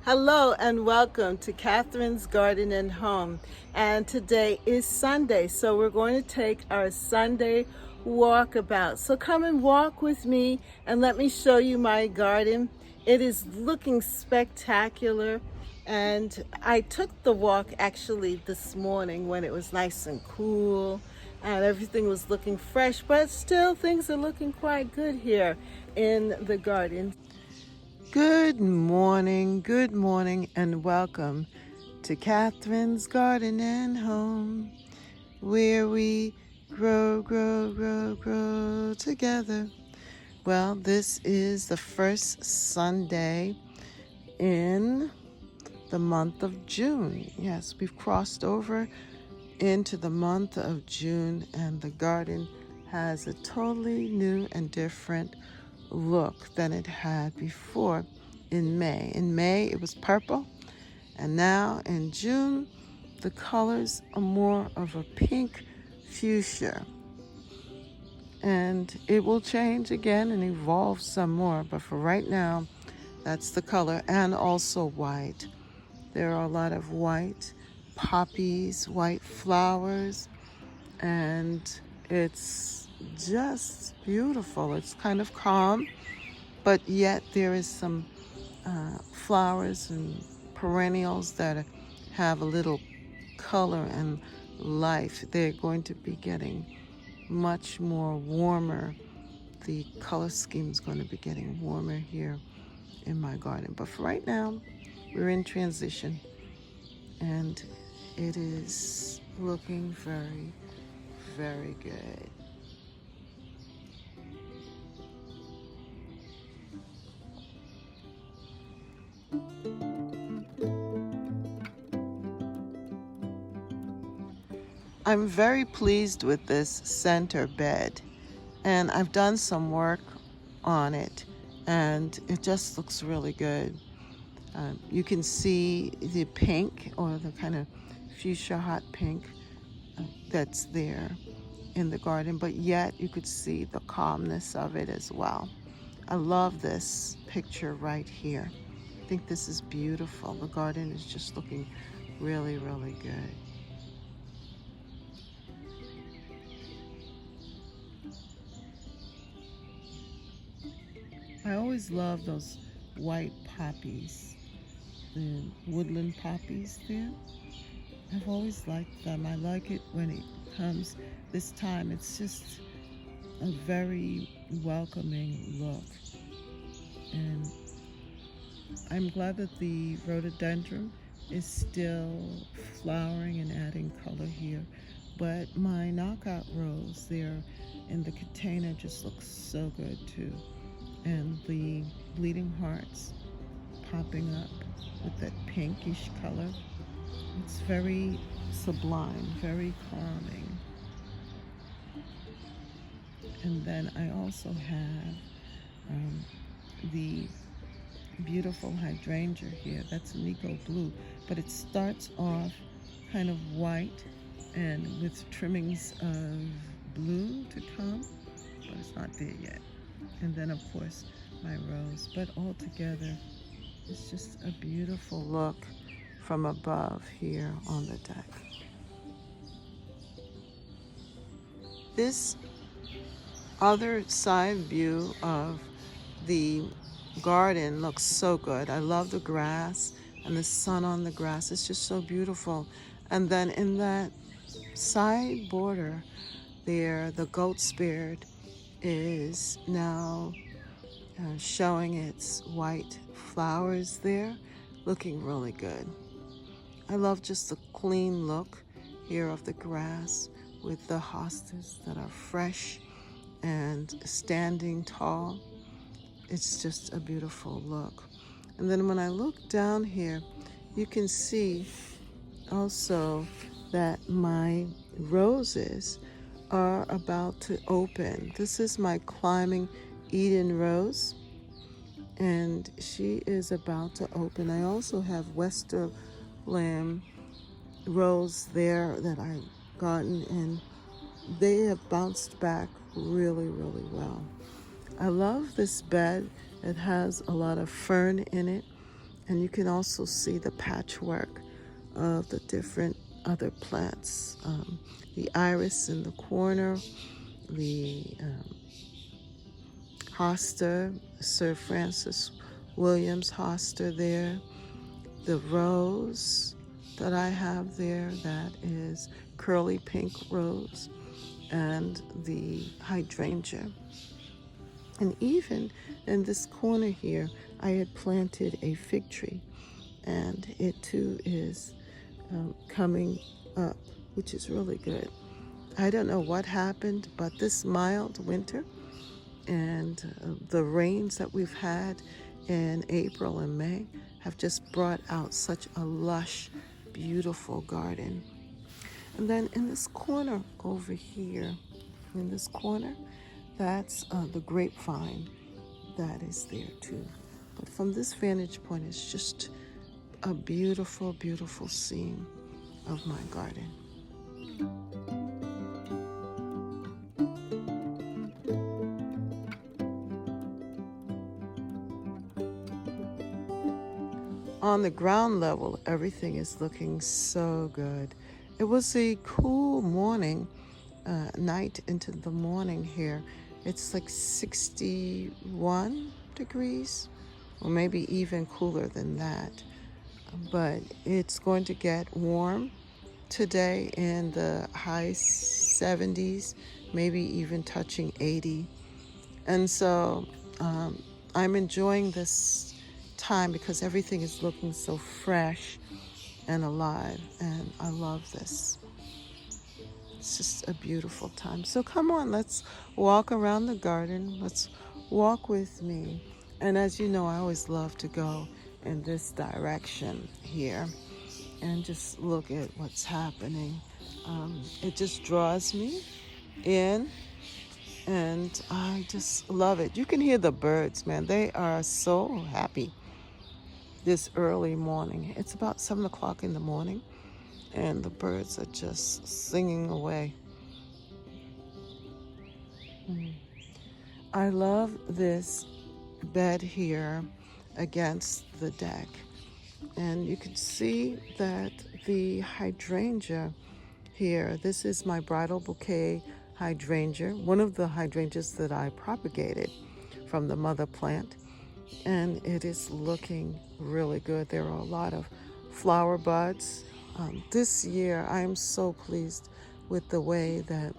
Hello and welcome to Catherine's Garden and Home. And today is Sunday, so we're going to take our Sunday walkabout. So come and walk with me and let me show you my garden. It is looking spectacular. And I took the walk actually this morning when it was nice and cool and everything was looking fresh, but still things are looking quite good here in the garden. Good morning, and welcome to Catherine's Garden and Home, where we grow together. Well, this is the first Sunday in the month of June. Yes, we've crossed over into the month of June, and the garden has a totally new and different look than it had before in May. In May it was purple, and now in June the colors are more of a pink fuchsia, and it will change again and evolve some more, but for right now that's the color. And also white. There are a lot of white poppies, white flowers, and it's just beautiful. It's kind of calm, but yet there is some flowers and perennials that have a little color and life. They're going to be getting much more warmer. The color scheme is going to be getting warmer here in my garden. But for right now, we're in transition, and it is looking very, very good. I'm very pleased with this center bed, and I've done some work on it, and it just looks really good. You can see the pink, or the kind of fuchsia hot pink that's there in the garden, but yet you could see the calmness of it as well. I love this picture right here. I think this is beautiful. The garden is just looking really, really good. I always love those white poppies, the woodland poppies there. I've always liked them. I like it when it comes this time. It's just a very welcoming look. And I'm glad that the rhododendron is still flowering and adding color here. But my knockout rose there in the container just looks so good too. And the bleeding hearts popping up with that pinkish color. It's very sublime, very calming. And then I also have the beautiful hydrangea here. That's Nico blue, but it starts off kind of white and with trimmings of blue to come, but it's not there yet. And then of course my rose, but all together it's just a beautiful look from above here on the deck. This other side view of the garden looks so good. I love the grass and the sun on the grass. It's just so beautiful. And then in that side border there, the goat spirit is now showing its white flowers there, looking really good. I love just the clean look here of the grass with the hostas that are fresh and standing tall. It's just a beautiful look. And then when I look down here, you can see also that my roses are about to open. This is my climbing Eden rose, and she is about to open. I also have Westerland rose there that I've gotten, and they have bounced back really, really well. I love this bed. It has a lot of fern in it, and you can also see the patchwork of the different other plants. The iris in the corner, the hoster, Sir Francis Williams hoster there, the rose that I have there that is curly pink rose, and the hydrangea. And even in this corner here, I had planted a fig tree, and it too is coming up, which is really good. I don't know what happened, but this mild winter and the rains that we've had in April and May have just brought out such a lush, beautiful garden. And then in this corner over here, in this corner, that's the grapevine that is there too. But from this vantage point, it's just a beautiful, beautiful scene of my garden. On the ground level, everything is looking so good. It was a cool morning, night into the morning here. It's like 61 degrees, or maybe even cooler than that. But it's going to get warm today in the high 70s, maybe even touching 80. And so I'm enjoying this time because everything is looking so fresh and alive, and I love this. It's just a beautiful time. So come on, let's walk around the garden. Let's walk with me. And as you know, I always love to go in this direction here and just look at what's happening. It just draws me in, and I just love it. You can hear the birds, man. They are so happy this early morning. It's about 7 o'clock in the morning, and the birds are just singing away. I love this bed here against the deck, and you can see that the hydrangea here, this is my bridal bouquet hydrangea, one of the hydrangeas that I propagated from the mother plant, and it is looking really good. There are a lot of flower buds. This year I am so pleased with the way that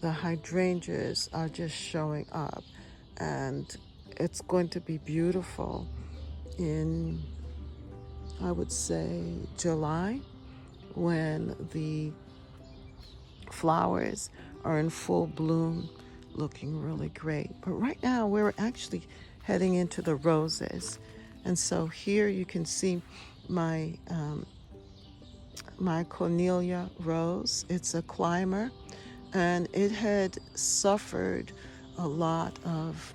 the hydrangeas are just showing up, and it's going to be beautiful in, I would say, July, when the flowers are in full bloom, looking really great. But right now we're actually heading into the roses, and so here you can see my my cornelia rose. It's a climber, and it had suffered a lot of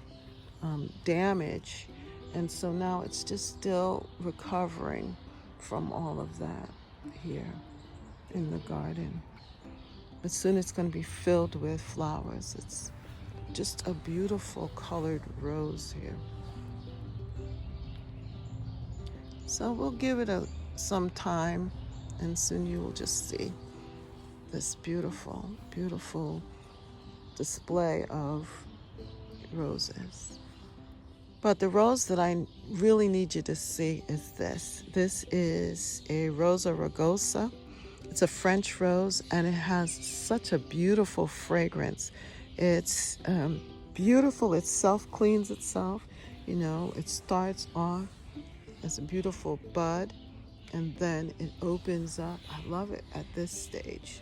damage, and so now it's just still recovering from all of that here in the garden. But soon it's going to be filled with flowers. It's just a beautiful colored rose here. So we'll give it some time, and soon you will just see this beautiful, beautiful display of roses. But the rose that I really need you to see is this. This is a Rosa rugosa. It's a French rose, and it has such a beautiful fragrance. It's beautiful. It self-cleans itself. You know, it starts off as a beautiful bud, and then it opens up. I love it at this stage.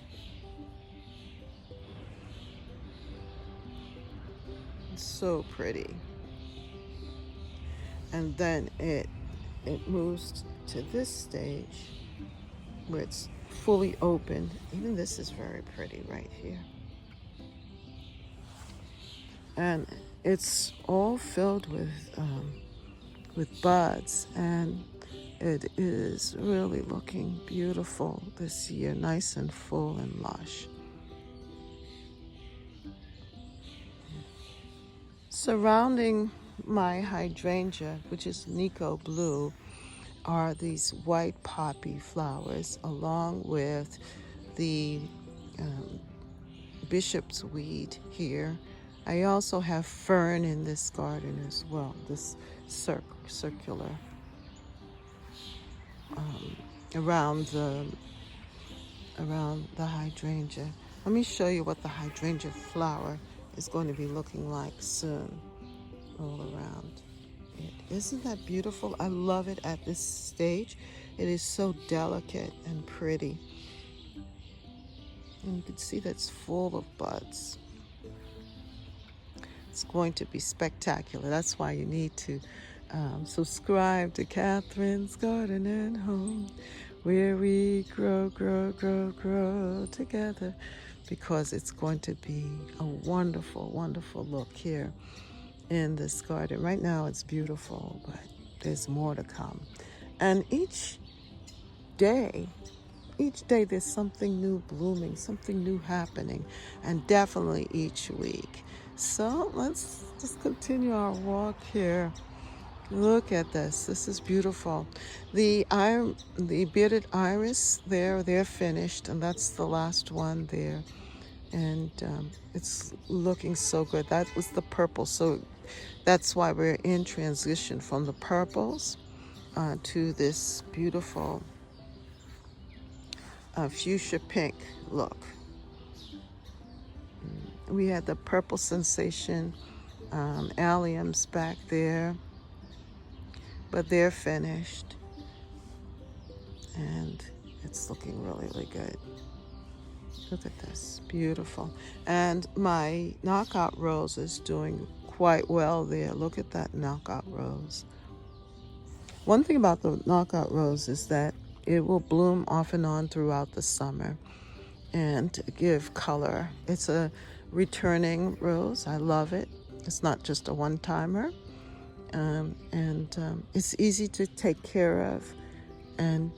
It's so pretty. And then it moves to this stage where it's fully open. Even this is very pretty right here. And it's all filled with with buds, and it is really looking beautiful this year, nice and full and lush. Surrounding my hydrangea, which is Nico Blue, are these white poppy flowers, along with the bishop's weed here. I also have fern in this garden as well, this circular around the hydrangea. Let me show you what the hydrangea flower is going to be looking like soon all around it. Isn't that beautiful? I love it at this stage. It is so delicate and pretty. And you can see that's full of buds. It's going to be spectacular. That's why you need to subscribe to Catherine's Garden and Home, where we grow together, because it's going to be a wonderful, wonderful look here in this garden. Right now it's beautiful, but there's more to come. And each day there's something new blooming, something new happening, and definitely each week. So let's just continue our walk here. Look at this. This is beautiful. The bearded iris, they're finished, and that's the last one there. And it's looking so good. That was the purple, so that's why we're in transition from the purples to this beautiful fuchsia pink look. We had the purple sensation alliums back there, but they're finished, and it's looking really, really good. Look at this, beautiful. And my knockout rose is doing quite well there. Look at that knockout rose. One thing about the knockout rose is that it will bloom off and on throughout the summer and give color. It's a returning rose. I love it. It's not just a one-timer. It's easy to take care of, and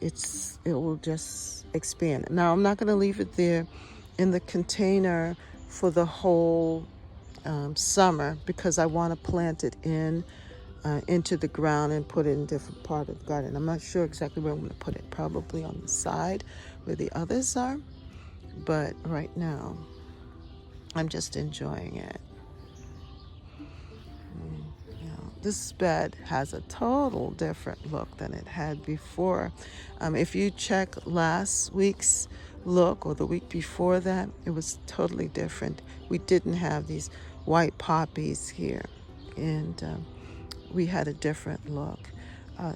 it will just expand. Now, I'm not going to leave it there in the container for the whole summer, because I want to plant it into the ground and put it in a different part of the garden. I'm not sure exactly where I'm going to put it, probably on the side where the others are, but right now I'm just enjoying it. This bed has a total different look than it had before. If you check last week's look or the week before that, it was totally different. We didn't have these white poppies here, and we had a different look.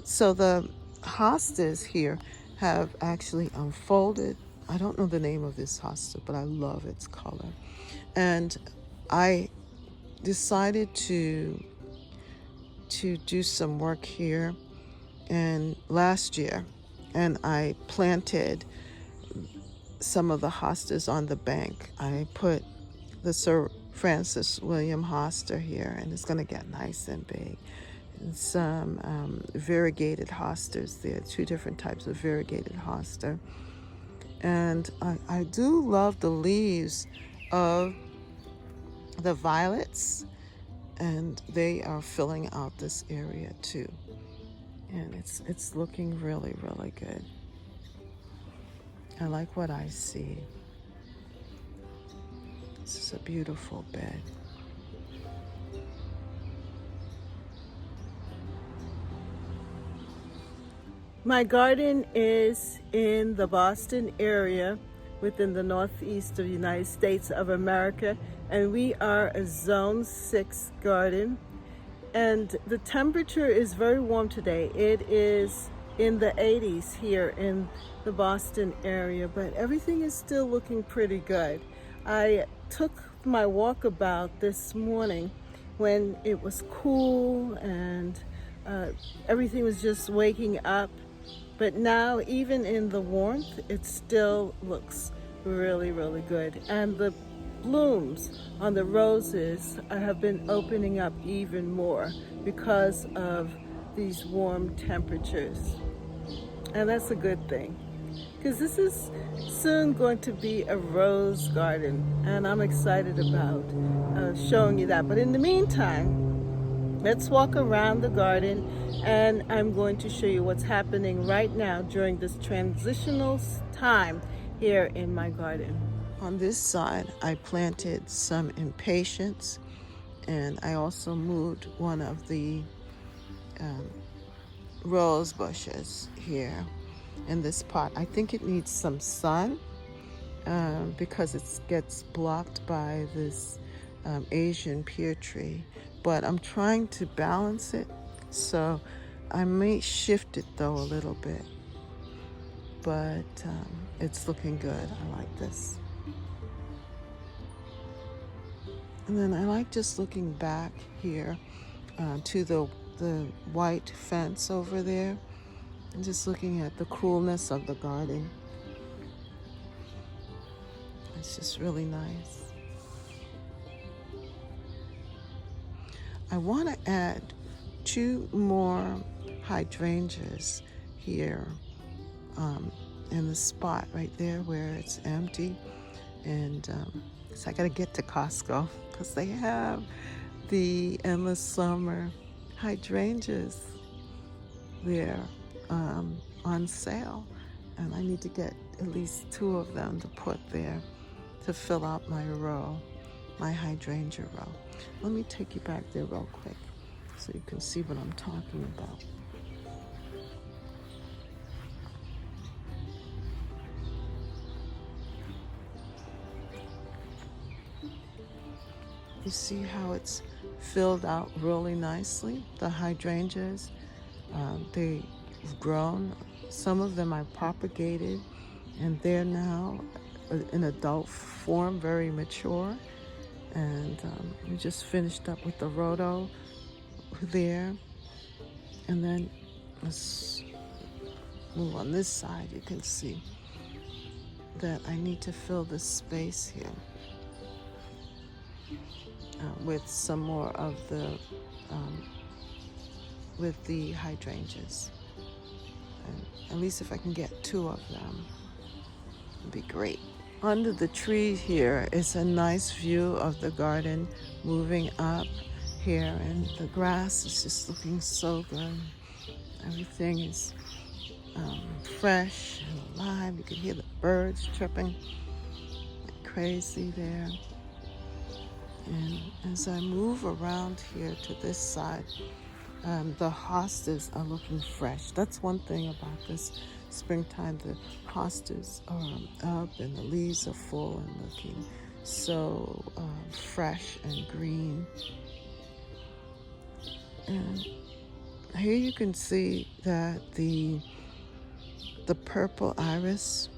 So the hostas here have actually unfolded. I don't know the name of this hosta, but I love its color. And I decided to do some work here and last year, and I planted some of the hostas on the bank. I put the Sir Francis William hosta here, and it's going to get nice and big. And some variegated hostas there, 2 different types of variegated hosta. And I do love the leaves of the violets, and they are filling out this area too. And it's looking really, really good. I like what I see. This is a beautiful bed. My garden is in the Boston area within the northeast of the United States of America, and we are a Zone 6 garden. And the temperature is very warm today. It is in the 80s here in the Boston area, but everything is still looking pretty good. I took my walkabout this morning when it was cool and everything was just waking up. But now, even in the warmth, it still looks really, really good. And the blooms on the roses have been opening up even more, because of these warm temperatures. And that's a good thing, because this is soon going to be a rose garden, and I'm excited about showing you that. But in the meantime, let's walk around the garden, and I'm going to show you what's happening right now during this transitional time here in my garden. On this side, I planted some impatiens, and I also moved one of the rose bushes here in this pot. I think it needs some sun because it gets blocked by this Asian pear tree, but I'm trying to balance it, so I may shift it though a little bit, but it's looking good. I like this. And then I like just looking back here to the white fence over there, and just looking at the coolness of the garden. It's just really nice. I want to add 2 more hydrangeas here in the spot right there where it's empty. And so I got to get to Costco because they have the endless summer hydrangeas there on sale, and I need to get at least 2 of them to put there to fill out my row, my hydrangea row. Let me take you back there real quick so you can see what I'm talking about. You see how it's filled out really nicely? The hydrangeas, they've grown. Some of them I propagated, and they're now in adult form, very mature. And we just finished up with the rhodo there. And then let's move on this side. You can see that I need to fill this space here with some more of the with the hydrangeas. And at least if I can get 2 of them, it'd be great. Under the tree here is a nice view of the garden moving up here, and the grass is just looking so good. Everything is fresh and alive. You can hear the birds chirping like crazy there. And as I move around here to this side, the hostas are looking fresh. That's one thing about this springtime. The hostas are up and the leaves are full and looking so fresh and green. And here you can see that the purple iris,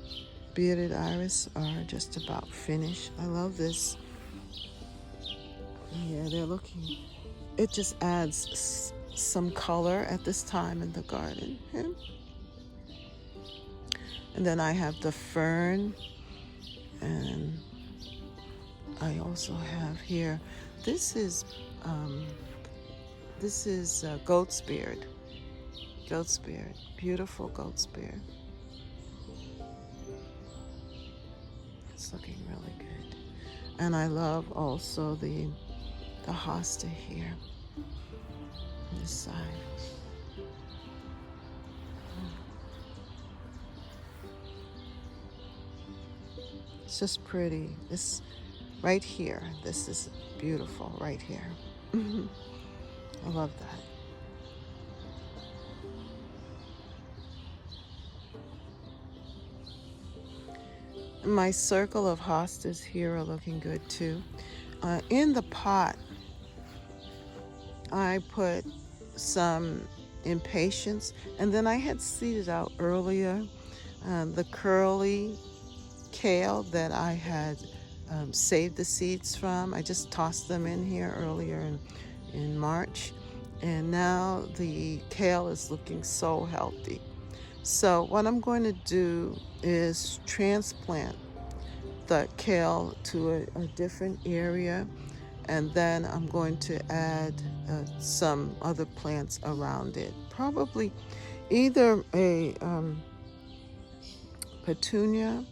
bearded iris, are just about finished. I love this. Yeah, they're looking, it just adds some color at this time in the garden. Yeah. And then I have the fern, and I also have here, this is goat's beard, beautiful goat's beard. It's looking really good. And I love also the hosta here on this side. It's just pretty. This right here, this is beautiful right here. I love that. My circle of hostas here are looking good too. In the pot, I put some impatiens, and then I had seeded out earlier the curly kale that I had saved the seeds from. I just tossed them in here earlier in March, and now the kale is looking so healthy. So what I'm going to do is transplant the kale to a different area and then I'm going to add some other plants around it. Probably either a petunia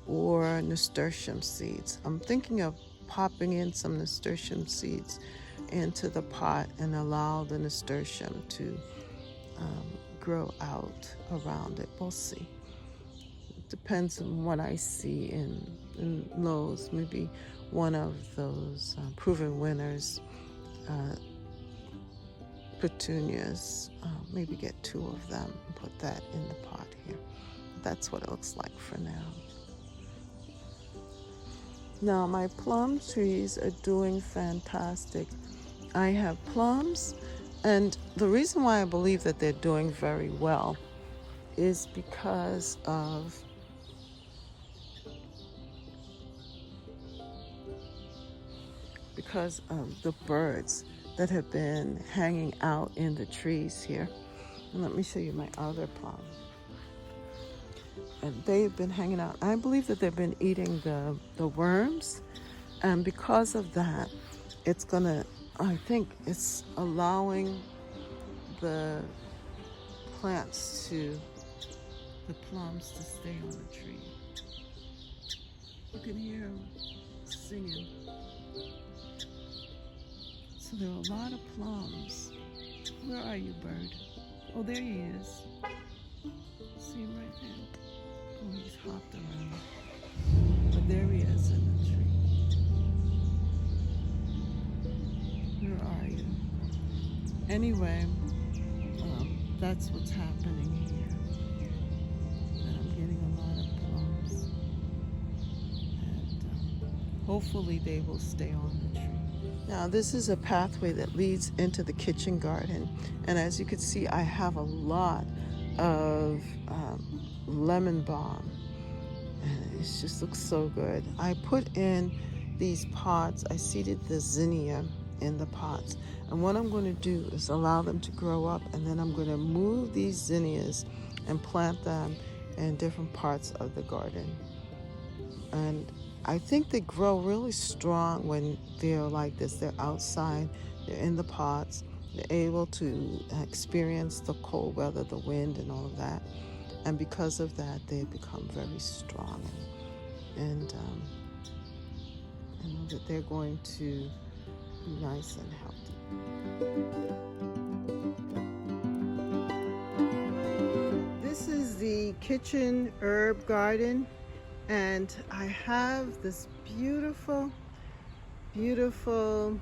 or nasturtium seeds. I'm thinking of popping in some nasturtium seeds into the pot and allow the nasturtium to grow out around it. We'll see. It depends on what I see in those. Maybe one of those proven winners, petunias, maybe get 2 of them and put that in the pot here. That's what it looks like for now. Now my plum trees are doing fantastic. I have plums, and the reason why I believe that they're doing very well is because of the birds that have been hanging out in the trees here. And let me show you my other plum. And they've been hanging out. I believe that they've been eating the worms, and because of that, I think it's allowing the plants the plums to stay on the tree. You can hear them singing. So there are a lot of plums. Where are you, bird? Oh, there he is. See him right there? Oh, he's hopped around. But there he is in the tree. Where are you? Anyway, that's what's happening here. And I'm getting a lot of plums. And hopefully they will stay on the tree. Now this is a pathway that leads into the kitchen garden, and as you can see, I have a lot of lemon balm, and it just looks so good. I put in these pots. I seeded the zinnia in the pots, and what I'm going to do is allow them to grow up, and then I'm going to move these zinnias and plant them in different parts of the garden. And I think they grow really strong when they're like this. They're outside, they're in the pots, they're able to experience the cold weather, the wind, and all of that. And because of that, they become very strong. And I know that they're going to be nice and healthy. This is the kitchen herb garden. And I have this beautiful, beautiful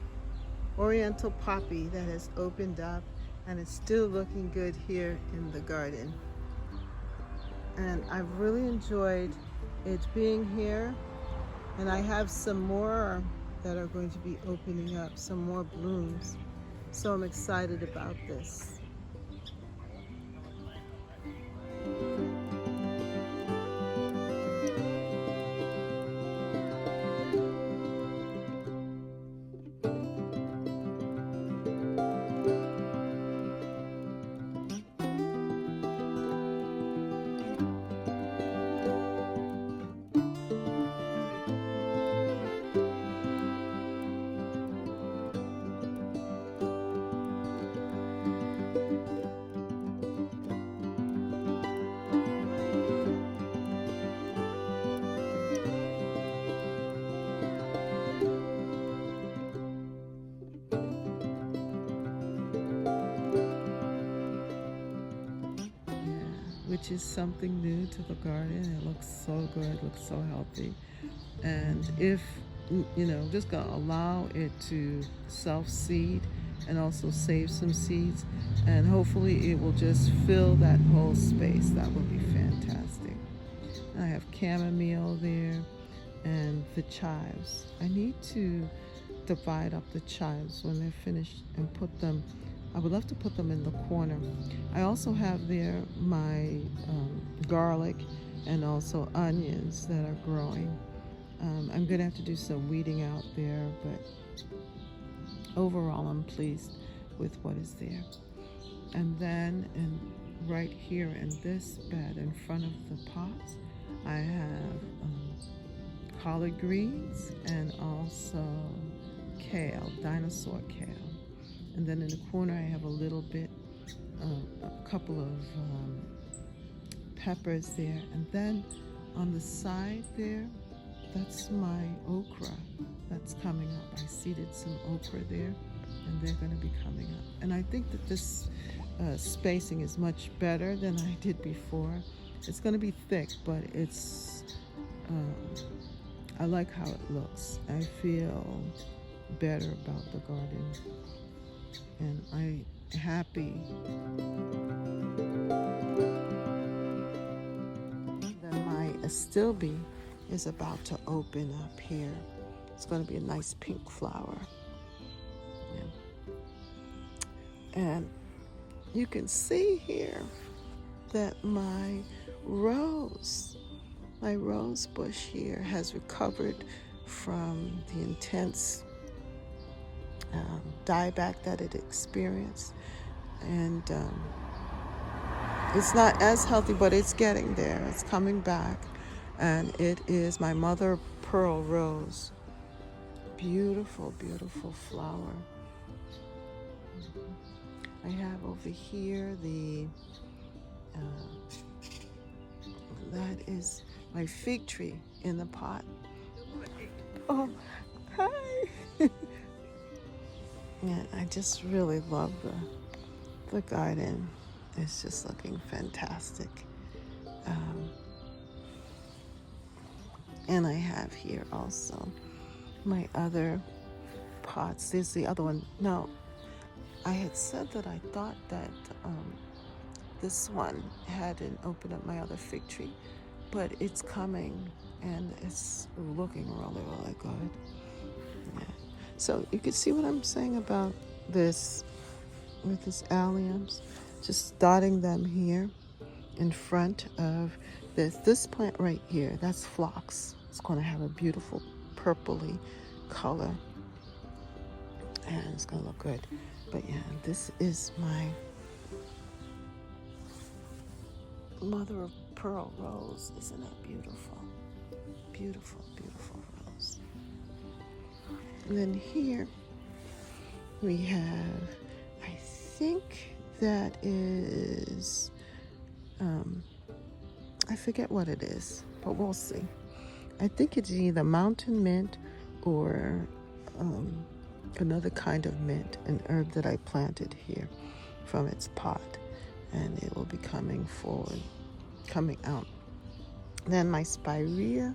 oriental poppy that has opened up, and it's still looking good here in the garden. And I've really enjoyed it being here. And I have some more that are going to be opening up, some more blooms. So I'm excited about this. Which is something new to the garden. It looks so good, looks so healthy. And if, just gonna allow it to self-seed and also save some seeds, and hopefully it will just fill that whole space. That would be fantastic. I have chamomile there and the chives. I need to divide up the chives when they're finished and put them, I would love to put them in the corner. I also have there my garlic and also onions that are growing. I'm gonna have to do some weeding out there, but overall I'm pleased with what is there. And then right here in this bed in front of the pots, I have collard greens and also kale, dinosaur kale. And then in the corner, I have a little bit, a couple of peppers there. And then on the side there, that's my okra that's coming up. I seeded some okra there, and they're going to be coming up. And I think that this spacing is much better than I did before. It's going to be thick, but it's I like how it looks. I feel better about the garden, and I'm happy that my astilbe is about to open up here. It's going to be a nice pink flower. Yeah. And you can see here that my rose bush here has recovered from the intense dieback that it experienced. And it's not as healthy, but it's getting there. It's coming back. And it is my mother of pearl rose. Beautiful, beautiful flower. I have over here that is my fig tree in the pot. Oh, hi. Yeah, I just really love the garden. It's just looking fantastic. And I have here also my other pots. There's the other one. Now, I had said that I thought that this one hadn't opened up my other fig tree, but it's coming and it's looking really, really good. Yeah. So you can see what I'm saying about this with these alliums. Just dotting them here in front of this plant right here. That's phlox. It's going to have a beautiful purpley color, and it's going to look good. But yeah, this is my mother of pearl rose. Isn't that beautiful? Beautiful, beautiful rose. And then here we have, I think that is, I forget what it is, but we'll see. I think it's either mountain mint or another kind of mint, an herb that I planted here from its pot, and it will be coming out. Then my spirea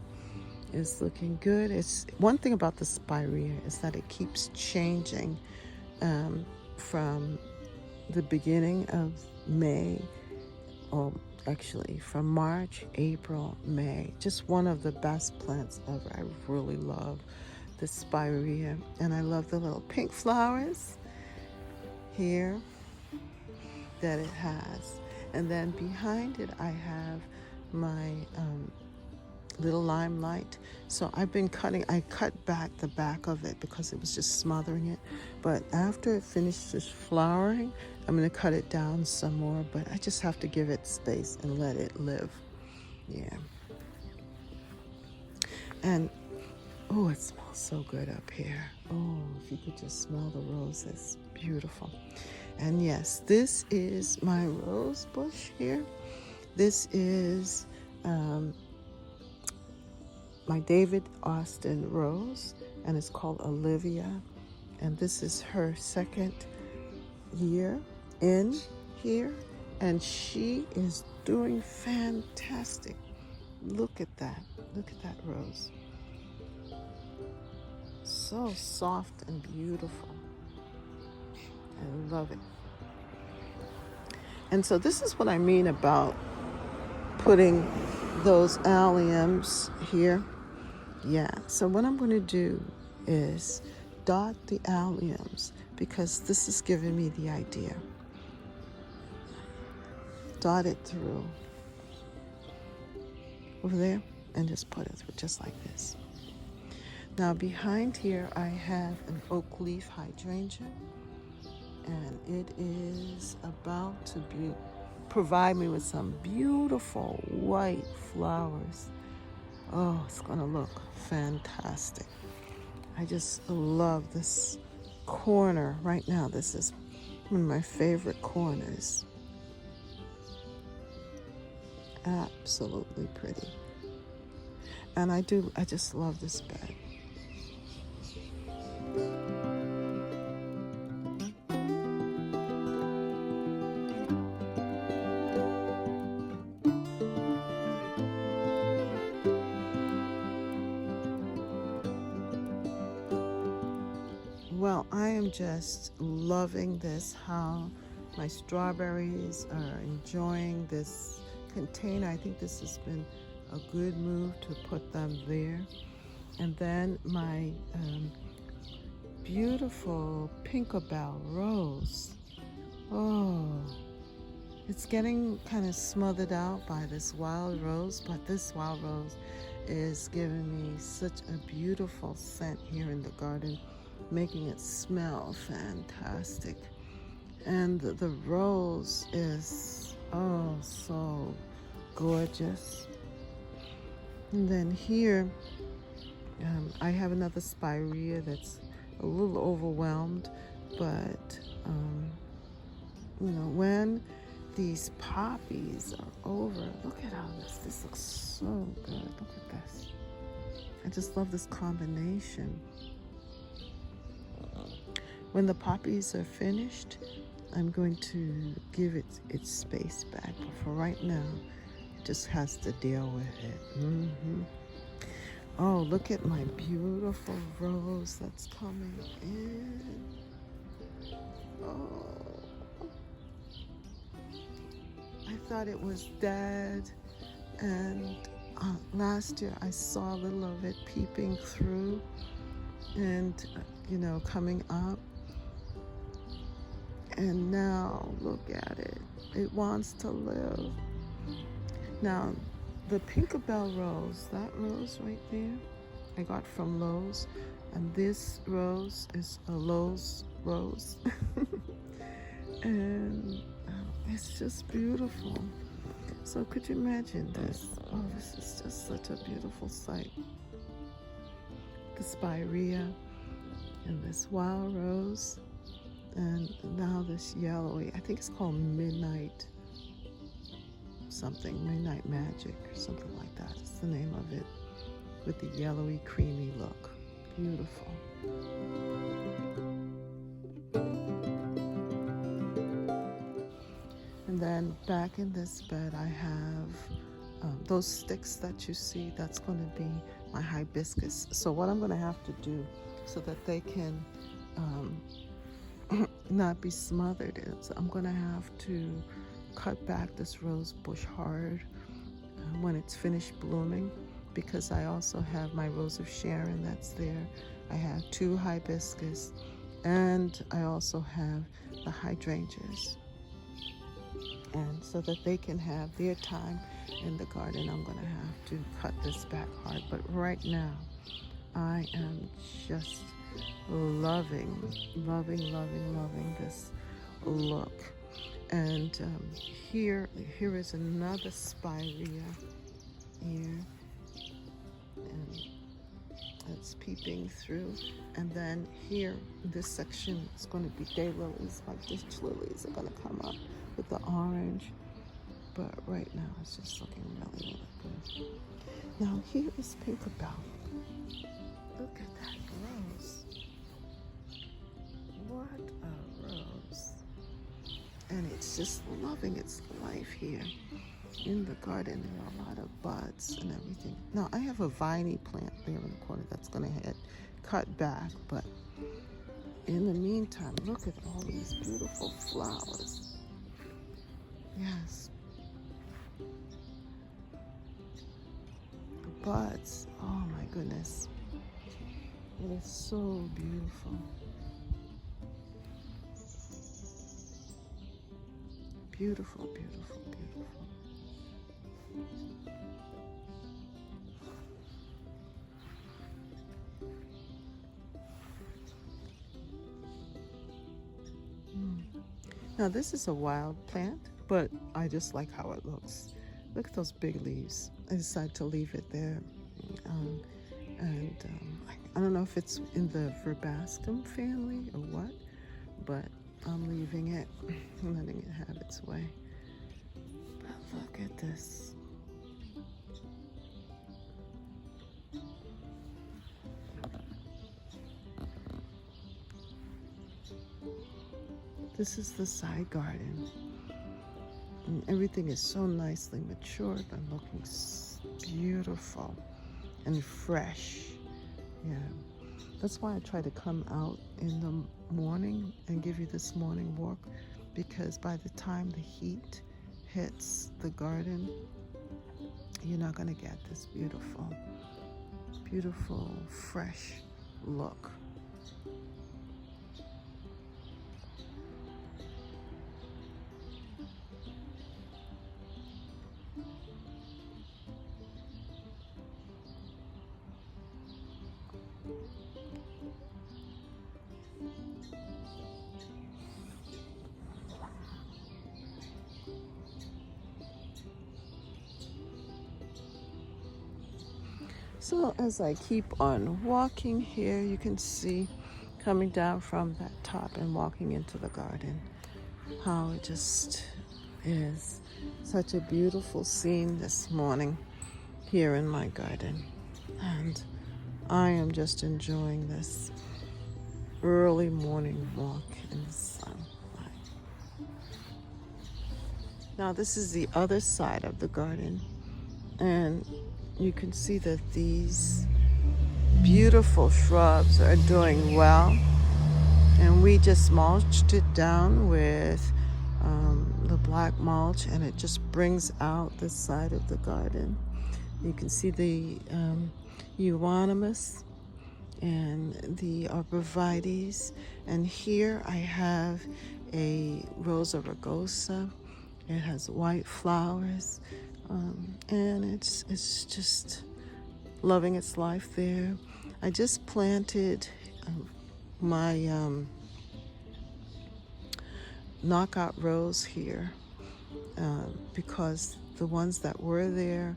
is looking good. It's one thing about the spirea is that it keeps changing from the beginning of May, or actually from March, April, May. Just one of the best plants ever. I really love the spirea, and I love the little pink flowers here that it has. And then behind it I have my little limelight. So I've been I cut back the back of it because it was just smothering it. But after it finishes flowering, I'm going to cut it down some more, but I just have to give it space and let it live. Yeah. And oh, it smells so good up here. Oh, if you could just smell the roses. Beautiful. And yes, this is my rose bush here. This is my David Austin rose, and it's called Olivia. And this is her second year in here, and she is doing fantastic. Look at that. Look at that rose. So soft and beautiful. I love it. And so this is what I mean about putting those alliums here. Yeah, so what I'm going to do is dot the alliums, because this is giving me the idea. Dot it through over there and just put it through just like this. Now behind here I have an oak leaf hydrangea, and it is about to provide me with some beautiful white flowers. Oh, it's gonna look fantastic. I just love this corner right now. This is one of my favorite corners. Absolutely pretty. And I just love this bed. Well, I am just loving this, how my strawberries are enjoying this container. I think this has been a good move to put them there. And then my beautiful Pinkabell rose. Oh, it's getting kind of smothered out by this wild rose, but this wild rose is giving me such a beautiful scent here in the garden, making it smell fantastic. And the rose is, oh, so gorgeous. And then here, I have another spirea that's a little overwhelmed, but when these poppies are over, look at how this looks so good. Look at this. I just love this combination. When the poppies are finished, I'm going to give it its space back, but for right now, it just has to deal with it. Oh, look at my beautiful rose that's coming in. Oh, I thought it was dead, and last year I saw a little of it peeping through and, coming up. And now look at it. It wants to live. Now, the Pinkabell rose, that rose right there, I got from Lowe's. And this rose is a Lowe's rose. And it's just beautiful. So could you imagine this? Oh, this is just such a beautiful sight. The spirea and this wild rose. And now this yellowy, I think it's called midnight magic or something like that. It's the name of it, with the yellowy creamy look. Beautiful. And then back in this bed I have those sticks that you see. That's going to be my hibiscus. So what I'm going to have to do so that they can not be smothered is I'm going to have to cut back this rose bush hard when it's finished blooming, because I also have my Rose of Sharon that's there. I have 2 hibiscus, and I also have the hydrangeas. And so that they can have their time in the garden, I'm going to have to cut this back hard. But right now, I am just loving this look. And here is another spirea here, and it's peeping through. And then here, this section is going to be daylilies. My ditch lilies are going to come up with the orange. But right now, it's just looking really, really good. Now here is Pinkabell. Look at that rose. What a rose. And it's just loving its life here. In the garden, there are a lot of buds and everything. Now, I have a viney plant there in the corner that's going to get cut back. But in the meantime, look at all these beautiful flowers. Yes. The buds. Oh, my goodness. It is so beautiful. Beautiful, beautiful, beautiful. Now this is a wild plant, but I just like how it looks. Look at those big leaves. I decided to leave it there. I don't know if it's in the verbascum family or what, but I'm leaving it, letting it have its way. But look at this. This is the side garden. And everything is so nicely matured and looking beautiful and fresh. Yeah, that's why I try to come out in the morning and give you this morning walk, because by the time the heat hits the garden, you're not going to get this beautiful, beautiful, fresh look. So as I keep on walking here, you can see coming down from that top and walking into the garden, how it just is such a beautiful scene this morning here in my garden. And I am just enjoying this early morning walk in the sunlight. Now this is the other side of the garden, and you can see that these beautiful shrubs are doing well, and we just mulched it down with the black mulch, and it just brings out this side of the garden. You can see the euonymus and the arborvitaes, and here I have a rosa rugosa. It has white flowers, and it's just loving its life there. I just planted my knockout rose here because the ones that were there,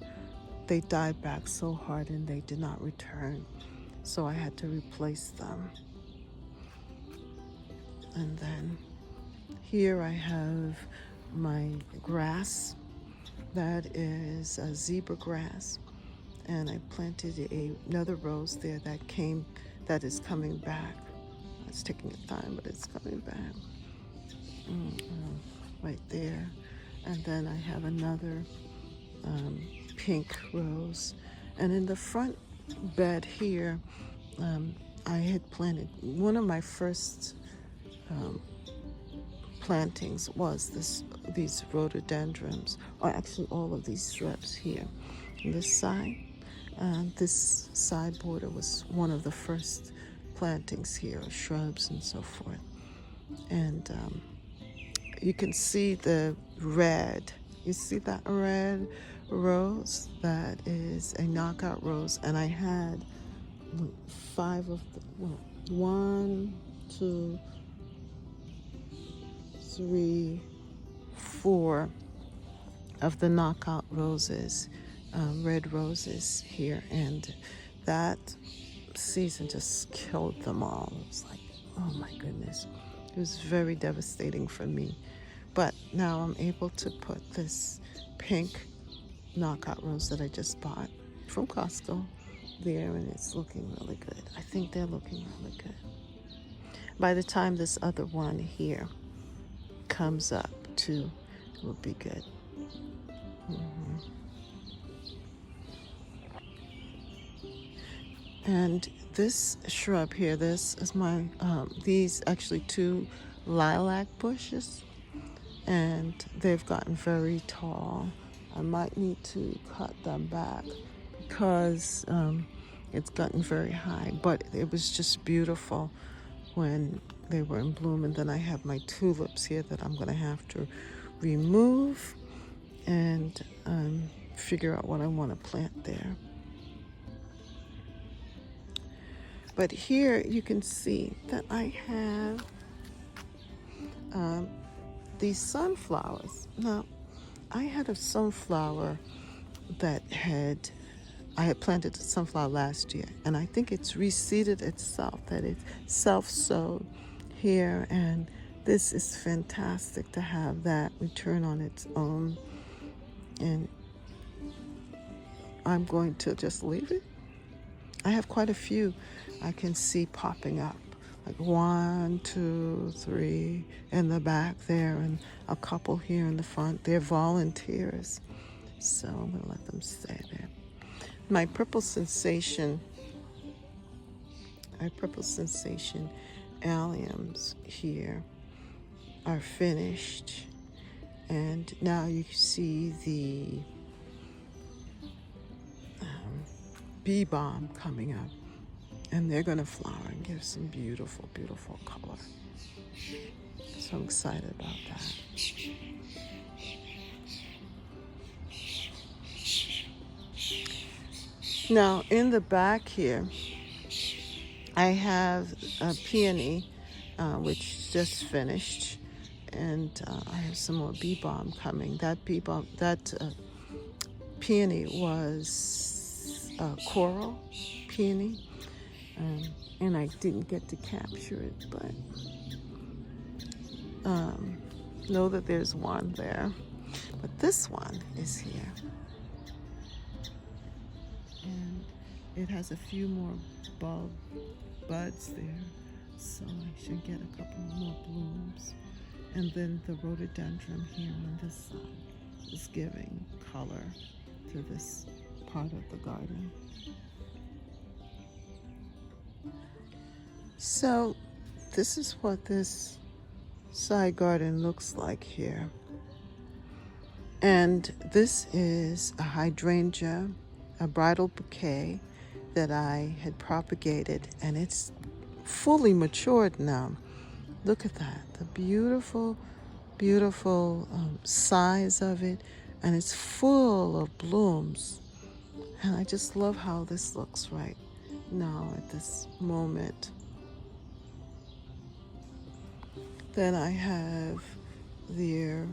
they died back so hard and they did not return, so I had to replace them. And then here I have my grass that is a zebra grass, and I planted another rose there that is coming back. It's taking time, but it's coming back. Right there. And then I have another pink rose. And in the front bed here, I had planted one of my first plantings was these rhododendrons, or actually all of these shrubs here. On this side, this side border was one of the first plantings here, shrubs and so forth. And you can see the red. You see that red rose? That is a knockout rose, and I had 5 of the, 1, 2, 3, 4 of the knockout roses, red roses here, and that season just killed them all. It was like, oh my goodness. It was very devastating for me. But now I'm able to put this pink knockout rose that I just bought from Costco there, and it's looking really good. I think they're looking really good. By the time this other one here comes up too, it will be good. And this shrub here, this is my these actually 2 lilac bushes, and they've gotten very tall. I might need to cut them back because it's gotten very high, but it was just beautiful when they were in bloom. And then I have my tulips here that I'm going to have to remove and figure out what I want to plant there. But here you can see that I have these sunflowers. Now, I had a sunflower that had I had planted the sunflower last year, and I think it's reseeded itself, that it's self-sowed here, and this is fantastic to have that return on its own. And I'm going to just leave it. I have quite a few I can see popping up, like 1, 2, 3 in the back there, and a couple here in the front. They're volunteers, so I'm going to let them stay there. My purple sensation alliums here are finished, and now you see the bee balm coming up, and they're going to flower and give some beautiful, beautiful color. So I'm excited about that. Now in the back here, I have a peony, which just finished, and I have some more bee balm coming. That peony was coral peony, and I didn't get to capture it, but know that there's one there. But this one is here, and it has a few more buds there, so I should get a couple more blooms. And then the rhododendron here on this side is giving color to this part of the garden. So this is what this side garden looks like here. And this is a hydrangea, a bridal bouquet that I had propagated, and it's fully matured now. Look at that, the beautiful, beautiful size of it, and it's full of blooms. And I just love how this looks right now at this moment. Then I have their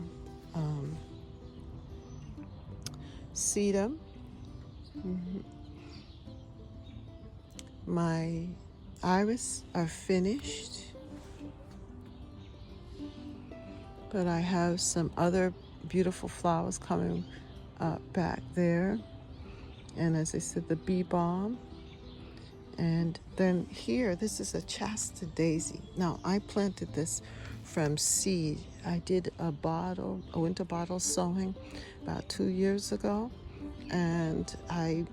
sedum. My iris are finished, but I have some other beautiful flowers coming back there. And as I said, the bee balm. And then here, this is a Chasta daisy. Now, I planted this from seed. I did a winter bottle sowing about 2 years ago, and I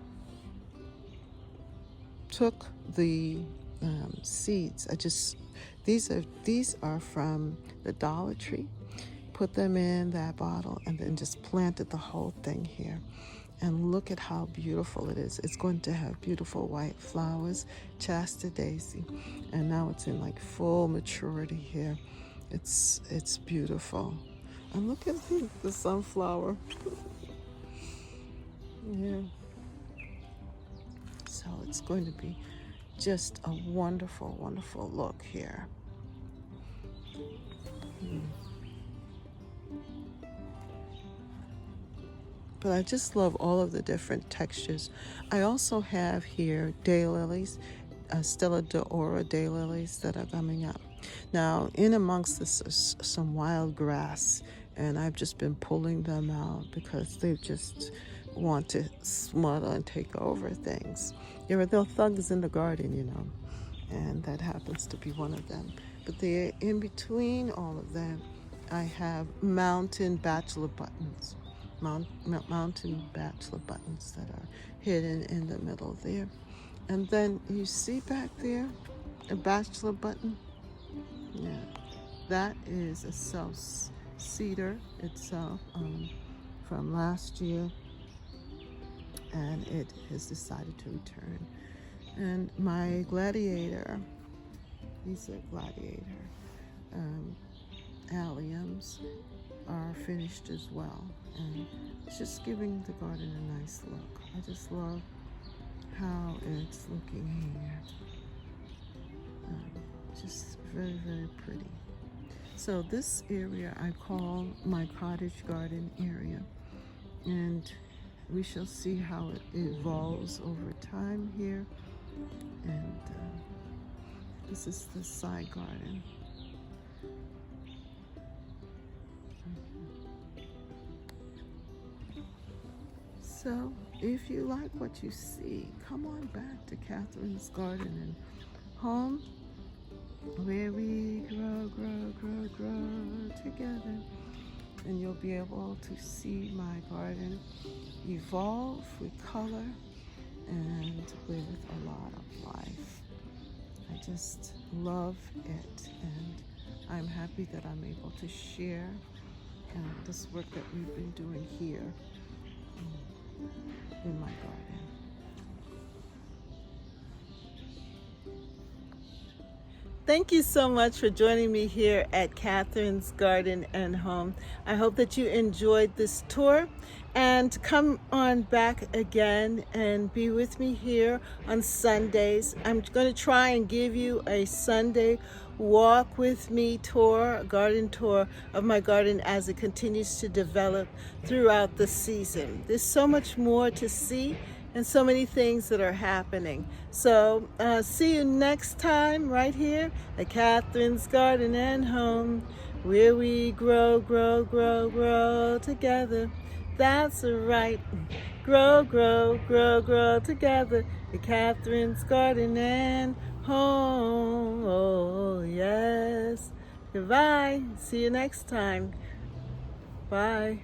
took the seeds. These are from the Dollar Tree. Put them in that bottle, and then just planted the whole thing here. And look at how beautiful it is. It's going to have beautiful white flowers, Chasta daisy. And now it's in like full maturity here. It's beautiful. And look at the sunflower. Yeah. So it's going to be just a wonderful, wonderful look here. But I just love all of the different textures. I also have here daylilies, Stella d'Oro daylilies that are coming up. Now, in amongst this is some wild grass, and I've just been pulling them out because they just want to smother and take over things. There are thugs in the garden, you know, and that happens to be one of them. But they're in between all of them. I have mountain bachelor buttons. Mountain bachelor buttons that are hidden in the middle there. And then you see back there a bachelor button. Yeah, that is a self-seeder itself from last year, and it has decided to return. And my gladiator, he's a gladiator, alliums are finished as well, and it's just giving the garden a nice look. I just love how it's looking here. Just very, very pretty. So this area I call my cottage garden area, and we shall see how it evolves over time here. And this is the side garden. So if you like what you see, come on back to Catherine's Garden and Home, where we grow together. And you'll be able to see my garden evolve with color and with a lot of life. I just love it, and I'm happy that I'm able to share this work that we've been doing here in my garden. Thank you so much for joining me here at Catherine's Garden and Home. I hope that you enjoyed this tour, and come on back again and be with me here on Sundays. I'm going to try and give you a Sunday walk with me tour, a garden tour of my garden as it continues to develop throughout the season. There's so much more to see and so many things that are happening. So see you next time right here at Catherine's Garden and Home, where we grow together. That's right. Grow together at Catherine's Garden and Home. Oh, yes. Goodbye. See you next time. Bye.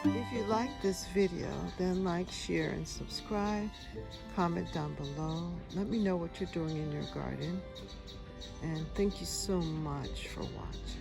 If you like this video, then like, share, and subscribe. Comment down below. Let me know what you're doing in your garden. And thank you so much for watching.